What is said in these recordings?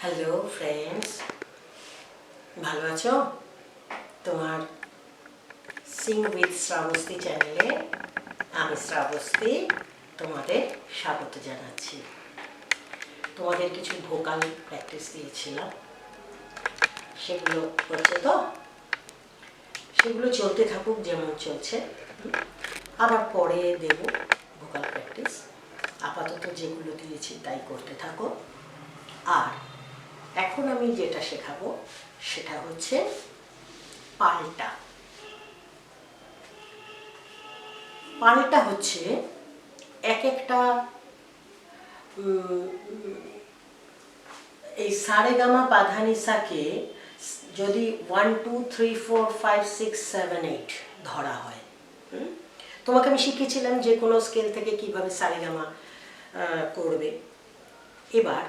Hello friends, ভালো আছো? তোমার সিং উইথ শ্রাবস্তি চ্যানেলে আমি শ্রাবস্তি তোমাদের স্বাগত জানাচ্ছি। তোমাদের কিছু ভোকাল প্র্যাকটিস দিয়েছিলাম, সেগুলো হচ্ছে তো, সেগুলো চলতে থাকুক যেমন চলছে। আবার পরে দেব ভোকাল প্র্যাকটিস। আপাতত যেগুলো দিয়েছি তাই করতে থাকো। আর এখন আমি যেটা শেখাবো সেটা হচ্ছে পাল্টা। পাল্টা হচ্ছে এক একটা এই সারেগামা পাধানিসাকে যদি 1 2 3 4 5 6 7 8 ধরা হয়, তোমাকে আমি শিখিয়েছিলাম যে কোনো স্কেল থেকে কিভাবে সারেগামা করবে। এবার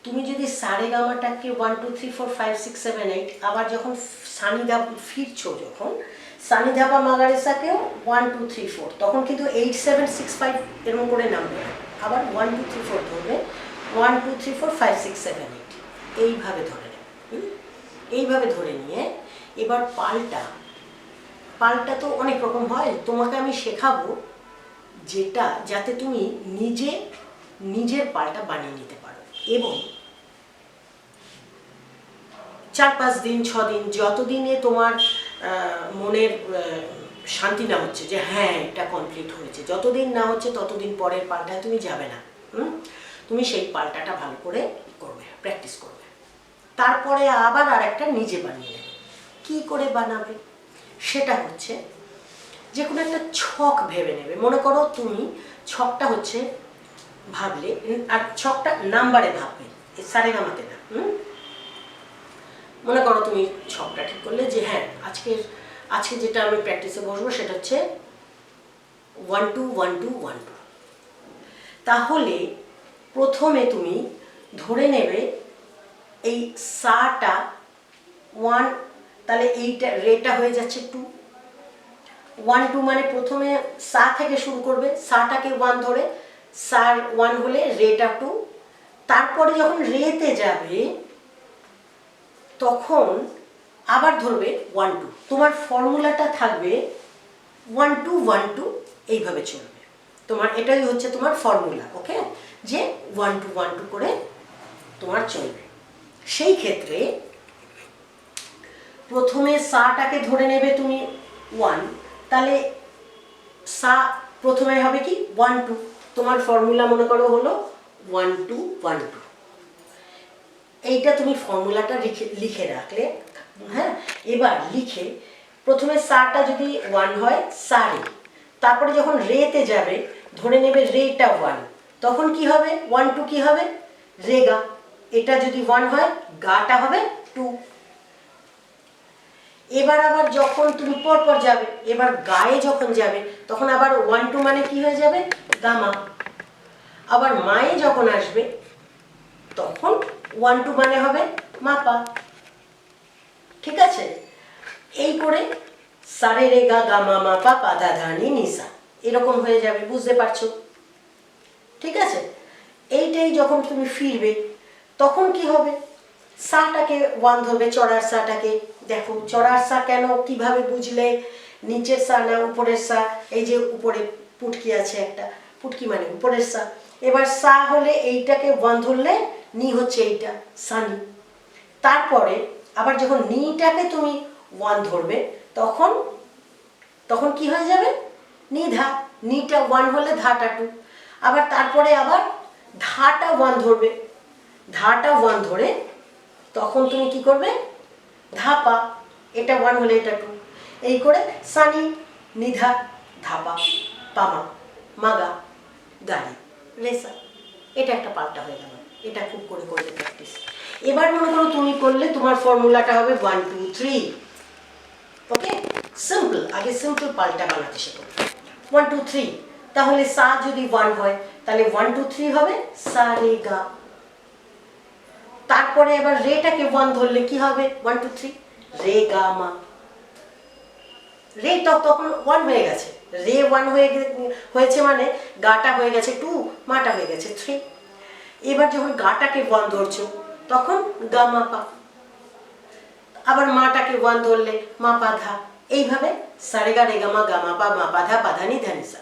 তুমি যদি সারেগামাটাকে 1 2 3 4 5 6 7 8 আবার যখন সানিধা ফিরছো, যখন সানিধাপা মাগারেসাকেও 1 2 3 4, তখন কিন্তু 8 7 6 5 এরকম করে নামবে। আবার 1 2 3 4 ধরবে, 1 2 3 4 5 6 7 8 এইভাবে ধরে নেবে। এইভাবে ধরে নিয়ে এবার পাল্টা। পাল্টা তো অনেক রকম হয়, তোমাকে আমি শেখাবো যেটা যাতে তুমি নিজের পাল্টা বানিয়ে নিতে পারো। এবং 4-5 দিন 6 দিন যতদিনে তোমার মনের শান্তি না হচ্ছে যে হ্যাঁ এটা কমপ্লিট হয়েছে, যতদিন না হচ্ছে ততদিন পরের পাল্টায় তুমি যাবে না। তুমি সেই পাল্টাটা ভালো করে করবে, প্র্যাকটিস করবে। তারপরে আবার আরেকটা নিজে বানিয়ে নেবে। কী করে বানাবে সেটা হচ্ছে যে কোনো একটা ছক ভেবে নেবে। মনে করো তুমি ছকটা হচ্ছে ভাবলে, আর ছকটা নাম্বারে ভাববে, সারেগামাতে না। মনে করো তুমি ছকটা ঠিক করলে যে হ্যাঁ আজকে যেটা আমি প্র্যাকটিসে বসবো সেটা হচ্ছে 1 2 1 2 1 2। তাহলে প্রথমে তুমি ধরে নেবে এই সাটা 1, তাহলে এইটা রেটা হয়ে যাচ্ছে 2। 1 2 মানে প্রথমে সা থেকে শুরু করবে, সাটাকে 1 ধরে, সার 1 হলে রেটা 2। তারপরে যখন রেতে যাবে তখন আবার ধরবে 1 2। তোমার ফর্মুলাটা থাকবে 1 2 1 2, এইভাবে চলবে। তোমার এটাই হচ্ছে তোমার ফর্মুলা, ওকে, যে 1 2 1 2 করে তোমার চলবে। সেই ক্ষেত্রে প্রথমে সাটাকে ধরে নেবে তুমি 1, তাহলে সা প্রথমে হবে কি 1 2। তোমার ফর্মুলা মনে করো হলো 1 2 1 2। এইটা তুমি ফর্মুলাটা লিখে রাখলে, হ্যাঁ। এবার লিখে প্রথমে সাটা যদি 1 হয় সা রে, তারপরে যখন রেতে যাবে ধরে নেবে রেটা 1, তখন কি হবে 1 2 কি হবে রে গা। এটা যদি 1 হয় গাটা হবে 2। এবার আবার যখন তুমি পরপর যাবে, এবার গায়ে যখন যাবে তখন আবার 1 2 মানে কি হয়ে যাবে গামা। আবার মায়ে যখন আসবে তখন 1 2 মানে হবে মাপা। ঠিক আছে? এই করে সারে রে গা গামা মাপা পাদা ধানি নিসা এরকম হয়ে যাবে, বুঝতে পারছো? ঠিক আছে? এইটাই যখন তুমি ফিরবে তখন কি হবে, সাটাকে 1 ধরবে, চড়ার সাটাকে। দেখো চড়ার সা কেন, কিভাবে বুঝলে? নিচের সা না উপরের সা? এই যে উপরে পুটকি আছে একটা, পুটকি মানে উপরের সা। এবার সা হলে এইটাকে 1 ধরলে নি হচ্ছে এইটা সানি। তারপরে আবার যখন নিটাকে তুমি 1 ধরবে তখন কি হয়ে যাবে নিধা। নিটা 1 হলে ধাটা 2। আবার তারপরে আবার ধাটা 1 ধরবে, ধাটা 1 ধরে তখন তুমি কি করবে ধাপা। এটা 1 হলে এটা 2, এই করে সানি নিধা ধাপা পামা মাগা গাড়ি রেসা। এটা একটা পাল্টা হয়ে গেল। এটা খুব করে করলে প্র্যাকটিস। এবার মনে করো তুমি করলে, তোমার ফর্মুলাটা হবে 1 2 3। ওকে, সিম্পল। আগে সিম্পল পাল্টা বানাতে শেখো। 1 2 3, তাহলে সা যদি 1 হয় তাহলে 1 2 3 হবে সা রে গা। তারপরে এবার রেটাকে 1 ধরলে কি হবে 1 2 3 রে গা মা। রে তখন 1 হয়ে গেছে, রে 1 হয়েছে মানে গাটা হয়ে গেছে 2, মাটা হয়ে গেছে 3। এবার যখন গাটাকে ওয়ান ধরছো তখন গা মা পা, আবার মাটাকে ওয়ান ধরলে মা পা ধা, এইভাবে সারে গা রে গা মা পা ধা নি ধা নি সা।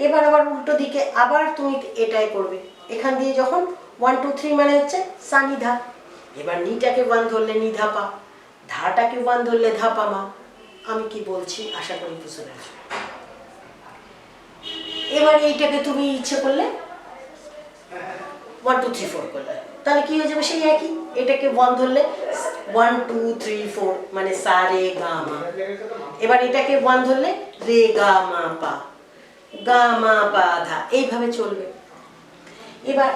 এবার আবার উল্টো দিকে আবার তুমি এটাই করবে, এখান দিয়ে যখন 1 2 3 মানে হচ্ছে সা নি ধা, এবার নিটাকে ওয়ান ধরলে নি ধা পা, ধাটাকে ওয়ান ধরলে ধা পা মা। আমি কি বলছি আশা করি বুঝতে পারছো। এবার এইটাকে তুমি ইচ্ছে করলে 1 2 3 4 করলে, তাহলে কি হয়ে যাবে সেই একই, এটাকে ওয়ান ধরলে 1 2 3 4 মানে সা রে গা মা, এবার এটাকে ওয়ান ধরলে রে গা মা পা ধা, এইভাবে চলবে। এবার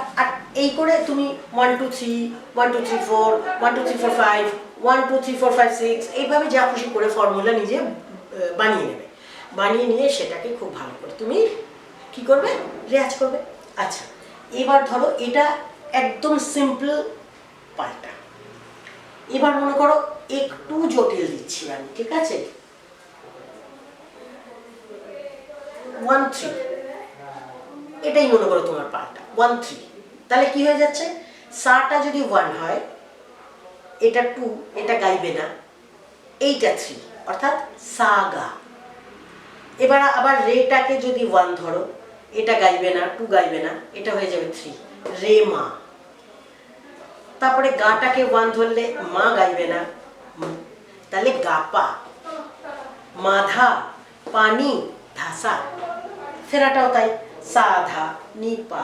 এই করে তুমি 1 2 3 1 2 3 4 1 2 3 4 5 1 2 3 4 5 6 এইভাবে যা খুশি করে ফর্মুলা নিজে বানিয়ে নেবে, বানিয়ে নিয়ে সেটাকে খুব ভালো করে তুমি কি করবে, রেয়াজ করবে। আচ্ছা, এবার ধরো এটা একদম সিম্পল পাল্টা, এবার মনে করো একটু জটিল দিচ্ছি আমি, ঠিক আছে? 1 3 এটাই মনে করো তোমার পাল্টা 1 3, তাহলে কি হয়ে যাচ্ছে, সাটা যদি 1 হয় এটা 2, এটা গাইবে না, এইটা 3 অর্থাৎ সা গা। এবার আবার রেটাকে যদি 1 ধরো, এটা গাইবে না, 2 গাইবে না, এটা হয়ে যাবে 3 রে মা। তারপরে গাটাকে 1 ধরলে মা গাইবে না, তাহলে গা পা, মাধা পানি ধাসা, ফেরাটাও তাই সা ধা নি পা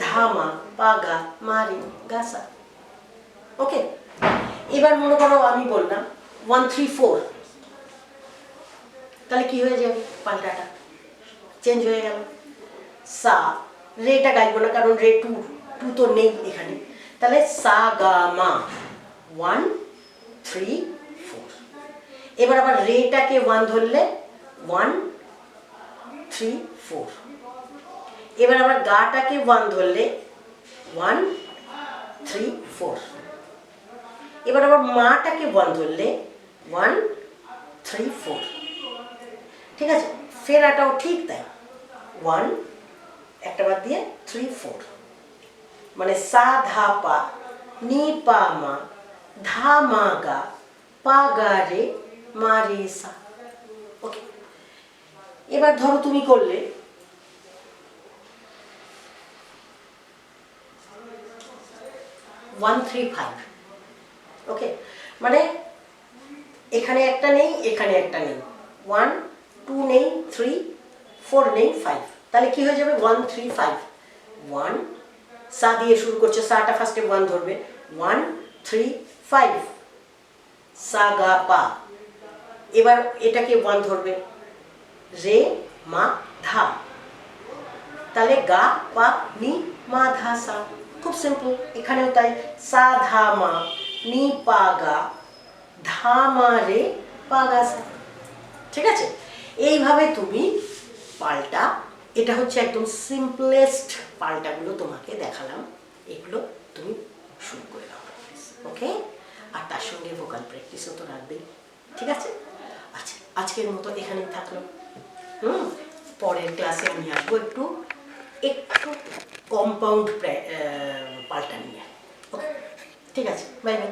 ধা মা পা গা মা রে গা সা। ওকে, এবার মনে করো আমি বললাম 1 3 4, তাহলে কি হয়ে যাবে, পাল্টাটা চেঞ্জ হয়ে গেল, সা রেটা গাইব না কারণ রে 2 2 তো নেই এখানে, তাহলে সা গা মা 1 3 4। এবার আবার রেটাকে 1 ধরলে 1 3 4, এবার আবার গাটাকে 1 ধরলে 1 3 4, এবার আবার মাটাকে 1 ধরলে 1 3 4, ঠিক আছে? ফেরাটাও ঠিক তাই 1 একটা বাদ দিয়ে 3 4, মানে সা ধা পা নি পা মা ধা মা গা পা গা রে মা রে সা। ওকে, এবার ধরো তুমি করলে 1 3 5, ওকে, মানে এখানে একটা নেই এখানে একটা নেই, 1 2 নেই 3 4 নেই 5, তাহলে কি হয়ে যাবে 1 3 5, 1 সা দিয়ে শুরু করছে, সাটা ফার্স্টে 1 ধরবে 1 3 5 সা গা পা, এবার এটাকে 1 ধরবে রে মা ধা, তাহলে গা পা নি মা ধা সা। খুব সিম্পল, এখানেও তাই সা ধা মা নি পা গা ধা মা রে পা গা সা। ঠিক আছে, এইভাবে তুমি পাল্টা, এটা হচ্ছে একদম সিম্পলেস্ট পাল্টাগুলো তোমাকে দেখালাম, এগুলো তুমি শুরু করে দাও, ওকে? আর তার সঙ্গে ভোকাল প্র্যাকটিসও তো রাখবেই, ঠিক আছে? আচ্ছা, আজকের মতো এখানেই থাকলো। পরের ক্লাসে আমি আসবো একটু কম্পাউন্ড পাল্টা নিয়ে। ওকে, ঠিক আছে, বাই বাই।